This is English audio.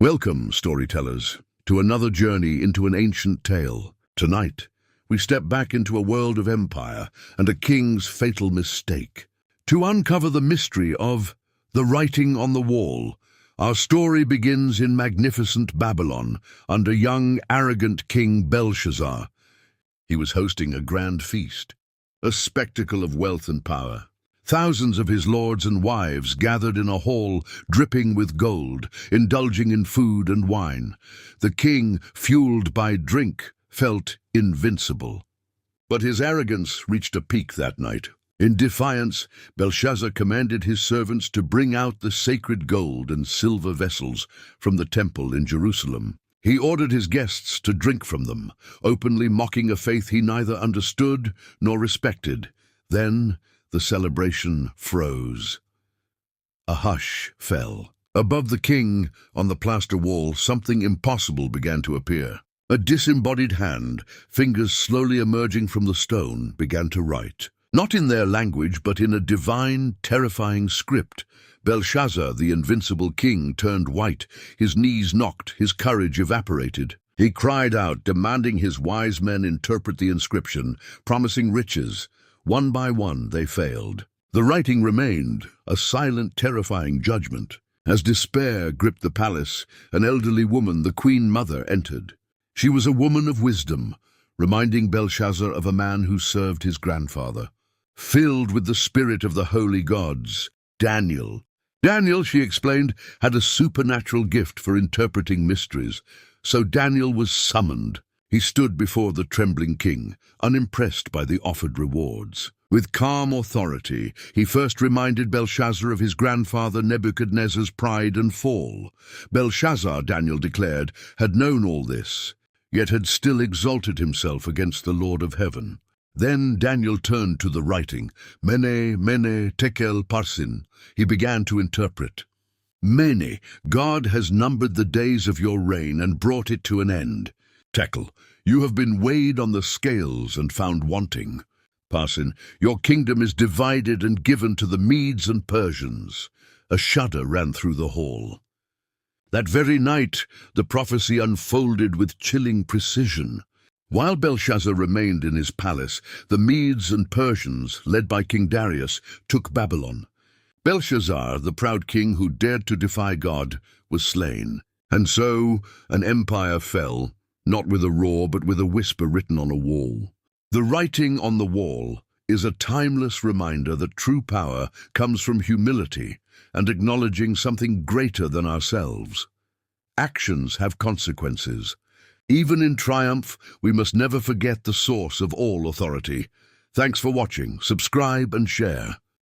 Welcome, storytellers, to another journey into an ancient tale. Tonight, we step back into a world of empire and a king's fatal mistake. To uncover the mystery of the writing on the wall, our story begins in magnificent Babylon under young, arrogant King Belshazzar. He was hosting a grand feast, a spectacle of wealth and power. Thousands of his lords and wives gathered in a hall dripping with gold, indulging in food and wine. The king, fueled by drink, felt invincible. But his arrogance reached a peak that night. In defiance, Belshazzar commanded his servants to bring out the sacred gold and silver vessels from the temple in Jerusalem. He ordered his guests to drink from them, openly mocking a faith he neither understood nor respected. Then the celebration froze. A hush fell. Above the king, on the plaster wall, something impossible began to appear. A disembodied hand, fingers slowly emerging from the stone, began to write. Not in their language, but in a divine, terrifying script. Belshazzar, the invincible king, turned white. His knees knocked, his courage evaporated. He cried out, demanding his wise men interpret the inscription, promising riches. One by one, they failed. The writing remained, a silent, terrifying judgment. As despair gripped the palace, an elderly woman, the queen mother, entered. She was a woman of wisdom, reminding Belshazzar of a man who served his grandfather. Filled with the spirit of the holy gods, Daniel, she explained, had a supernatural gift for interpreting mysteries. So Daniel was summoned. He stood before the trembling king, unimpressed by the offered rewards. With calm authority, he first reminded Belshazzar of his grandfather Nebuchadnezzar's pride and fall. Belshazzar, Daniel declared, had known all this, yet had still exalted himself against the Lord of heaven. Then Daniel turned to the writing. Mene, Mene, Tekel, Parsin. He began to interpret. Mene, God has numbered the days of your reign and brought it to an end. Tekel, you have been weighed on the scales and found wanting. Parsin, your kingdom is divided and given to the Medes and Persians. A shudder ran through the hall. That very night, the prophecy unfolded with chilling precision. While Belshazzar remained in his palace, the Medes and Persians, led by King Darius, took Babylon. Belshazzar, the proud king who dared to defy God, was slain. And so an empire fell, not with a roar, but with a whisper written on a wall. The writing on the wall is a timeless reminder that true power comes from humility and acknowledging something greater than ourselves. Actions have consequences. Even in triumph, we must never forget the source of all authority. Thanks for watching. Subscribe and share.